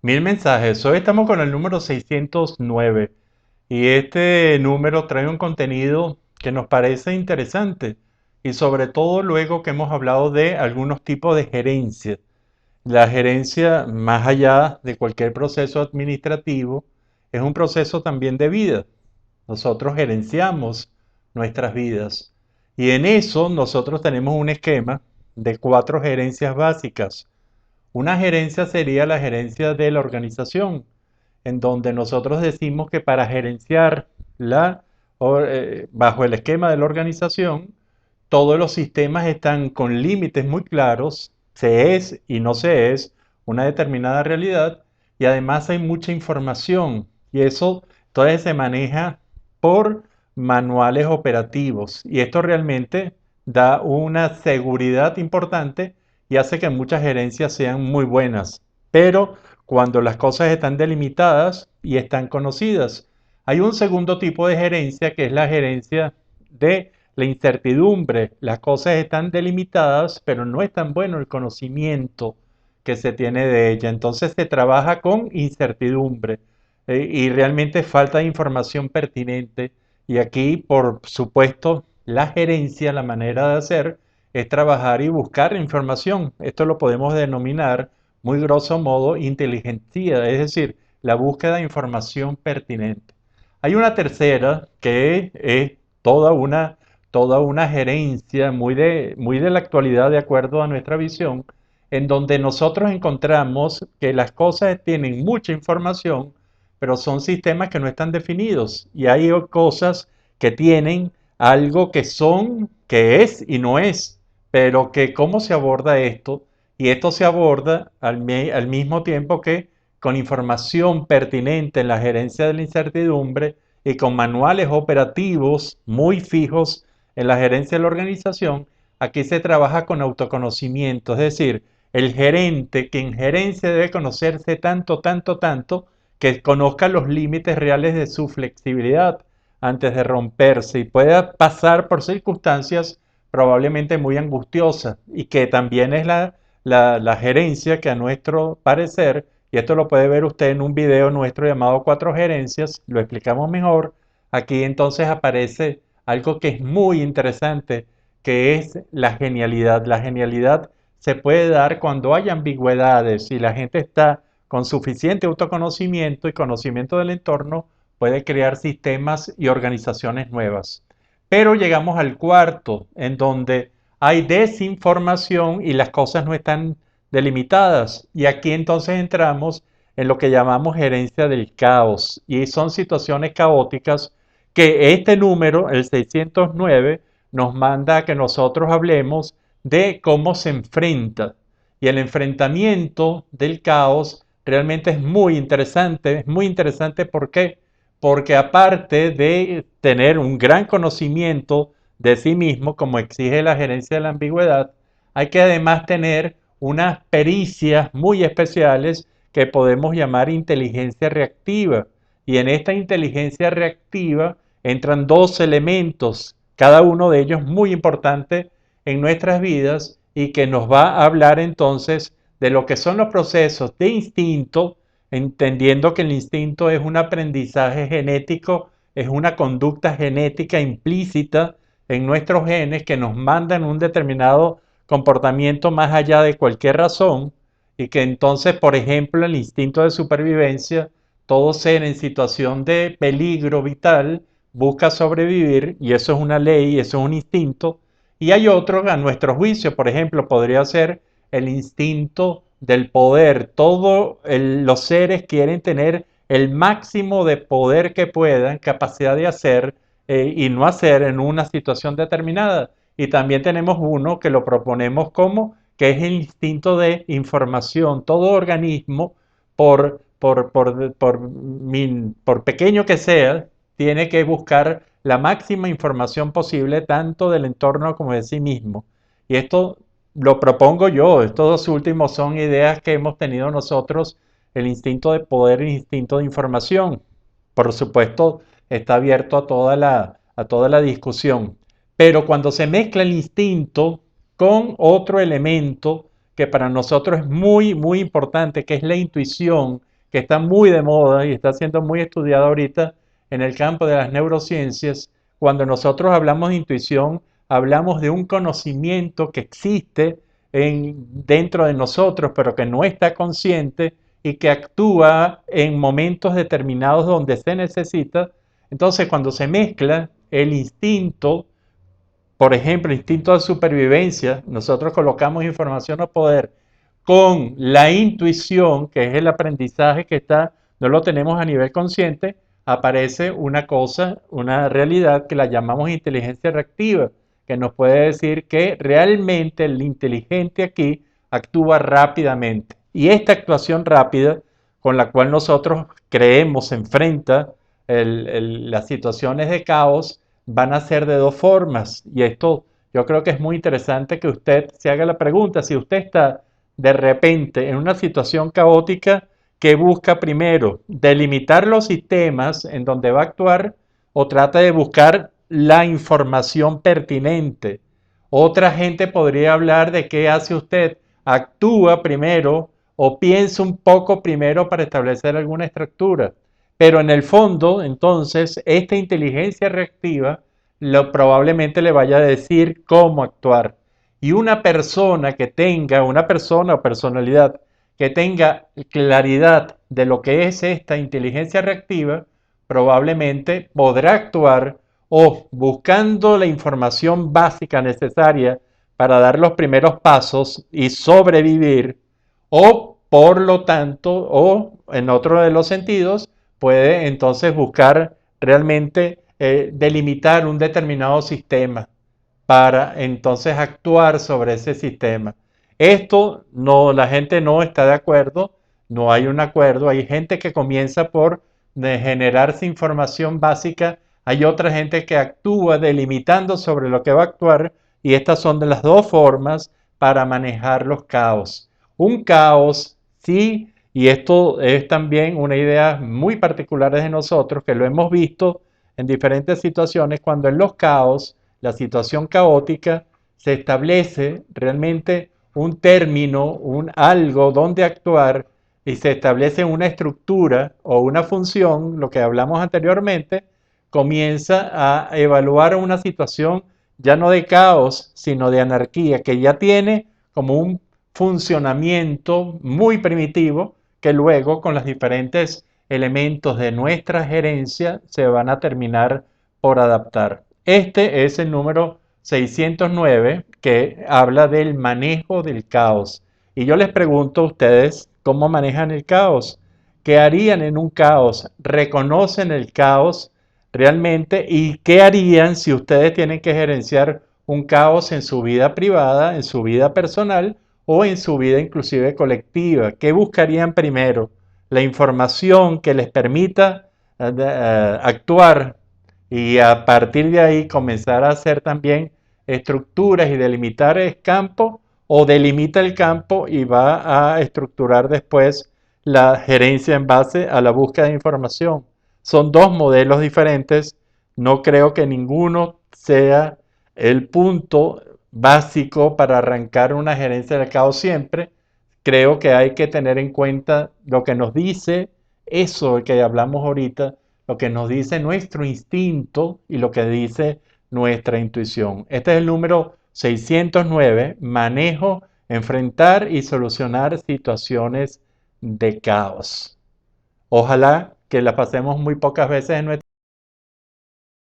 Mil mensajes. Hoy estamos con el número 609 y este número trae un contenido que nos parece interesante y sobre todo luego que hemos hablado de algunos tipos de gerencia. La gerencia, más allá de cualquier proceso administrativo, es un proceso también de vida. Nosotros gerenciamos nuestras vidas y en eso nosotros tenemos un esquema de cuatro gerencias básicas. Una gerencia sería la gerencia de la organización, en donde nosotros decimos que para gerenciar bajo el esquema de la organización, todos los sistemas están con límites muy claros, se es y no se es una determinada realidad, y además hay mucha información, y eso entonces se maneja por manuales operativos, y esto realmente da una seguridad importante y hace que muchas gerencias sean muy buenas. Pero cuando las cosas están delimitadas y están conocidas, hay un segundo tipo de gerencia que es la gerencia de la incertidumbre. Las cosas están delimitadas, pero no es tan bueno el conocimiento que se tiene de ella. Entonces se trabaja con incertidumbre y realmente falta de información pertinente. Y aquí, por supuesto, la gerencia, la manera de hacer es trabajar y buscar información. Esto lo podemos denominar, muy grosso modo, inteligencia, es decir, la búsqueda de información pertinente. Hay una tercera que es toda una, toda una gerencia muy de la actualidad de acuerdo a nuestra visión, en donde nosotros encontramos que las cosas tienen mucha información, pero son sistemas que no están definidos y hay cosas que tienen algo que son, que es y no es, pero que cómo se aborda esto, y esto se aborda al mismo tiempo que con información pertinente en la gerencia de la incertidumbre y con manuales operativos muy fijos en la gerencia de la organización. Aquí se trabaja con autoconocimiento, es decir, el gerente que en gerencia debe conocerse tanto, tanto, tanto, que conozca los límites reales de su flexibilidad antes de romperse y pueda pasar por circunstancias probablemente muy angustiosas y que también es la gerencia que a nuestro parecer, y esto lo puede ver usted en un video nuestro llamado Cuatro Gerencias, lo explicamos mejor, aquí entonces aparece algo que es muy interesante, que es la genialidad. La genialidad se puede dar cuando hay ambigüedades y la gente está con suficiente autoconocimiento y conocimiento del entorno, puede crear sistemas y organizaciones nuevas. Pero llegamos al cuarto, en donde hay desinformación y las cosas no están delimitadas. Y aquí entonces entramos en lo que llamamos gerencia del caos. Y son situaciones caóticas que este número, el 609, nos manda a que nosotros hablemos de cómo se enfrenta. Y el enfrentamiento del caos realmente es muy interesante ¿por qué? Porque aparte de tener un gran conocimiento de sí mismo, como exige la gerencia de la ambigüedad, hay que además tener unas pericias muy especiales que podemos llamar inteligencia reactiva. Y en esta inteligencia reactiva entran dos elementos, cada uno de ellos muy importante en nuestras vidas y que nos va a hablar entonces de lo que son los procesos de instinto, entendiendo que el instinto es un aprendizaje genético, es una conducta genética implícita en nuestros genes que nos mandan un determinado comportamiento más allá de cualquier razón y que entonces, por ejemplo, el instinto de supervivencia, todo ser en situación de peligro vital busca sobrevivir y eso es una ley, eso es un instinto. Y hay otro, a nuestro juicio, por ejemplo, podría ser el instinto del poder. Todos los seres quieren tener el máximo de poder que puedan, capacidad de hacer y no hacer en una situación determinada. Y también tenemos uno que lo proponemos como que es el instinto de información. Todo organismo, por pequeño que sea, tiene que buscar la máxima información posible, tanto del entorno como de sí mismo. Y esto lo propongo yo, estos dos últimos son ideas que hemos tenido nosotros, el instinto de poder y el instinto de información. Por supuesto, está abierto a toda la discusión. Pero cuando se mezcla el instinto con otro elemento que para nosotros es muy, muy importante, que es la intuición, que está muy de moda y está siendo muy estudiado ahorita en el campo de las neurociencias. Cuando nosotros hablamos de intuición, hablamos de un conocimiento que existe dentro de nosotros, pero que no está consciente y que actúa en momentos determinados donde se necesita. Entonces, cuando se mezcla el instinto, por ejemplo, el instinto de supervivencia, nosotros colocamos información o poder con la intuición, que es el aprendizaje que está, no lo tenemos a nivel consciente, aparece una cosa, una realidad que la llamamos inteligencia reactiva, que nos puede decir que realmente el inteligente aquí actúa rápidamente. Y esta actuación rápida con la cual nosotros creemos enfrenta las situaciones de caos van a ser de dos formas. Y esto yo creo que es muy interesante que usted se haga la pregunta, si usted está de repente en una situación caótica, que busca primero delimitar los sistemas en donde va a actuar o trata de buscar la información pertinente. Otra gente podría hablar de qué hace usted. Actúa primero o piensa un poco primero para establecer alguna estructura. Pero en el fondo, entonces, esta inteligencia reactiva probablemente le vaya a decir cómo actuar. Y una persona que tenga, una persona o personalidad que tenga claridad de lo que es esta inteligencia reactiva, probablemente podrá actuar o buscando la información básica necesaria para dar los primeros pasos y sobrevivir, o por lo tanto, o en otro de los sentidos, puede entonces buscar realmente delimitar un determinado sistema para entonces actuar sobre ese sistema. Esto no, la gente no está de acuerdo, no hay un acuerdo, hay gente que comienza por generarse información básica, hay otra gente que actúa delimitando sobre lo que va a actuar y estas son de las dos formas para manejar los caos. Un caos, sí, y esto es también una idea muy particular de nosotros que lo hemos visto en diferentes situaciones cuando en los caos la situación caótica, se establece realmente un término, un algo donde actuar y se establece una estructura o una función, lo que hablamos anteriormente, comienza a evaluar una situación ya no de caos, sino de anarquía, que ya tiene como un funcionamiento muy primitivo que luego con los diferentes elementos de nuestra gerencia se van a terminar por adaptar. Este es el número 609 que habla del manejo del caos. Y yo les pregunto a ustedes, ¿cómo manejan el caos? ¿Qué harían en un caos? ¿Reconocen el caos realmente? ¿Y qué harían si ustedes tienen que gerenciar un caos en su vida privada, en su vida personal o en su vida inclusive colectiva? ¿Qué buscarían primero? La información que les permita actuar y a partir de ahí comenzar a hacer también estructuras y delimitar el campo, o delimita el campo y va a estructurar después la gerencia en base a la búsqueda de información. Son dos modelos diferentes, no creo que ninguno sea el punto básico para arrancar una gerencia del caos siempre. Creo que hay que tener en cuenta lo que nos dice eso que hablamos ahorita, lo que nos dice nuestro instinto y lo que dice nuestra intuición. Este es el número 609, manejo, enfrentar y solucionar situaciones de caos. Ojalá que la pasemos muy pocas veces en nuestra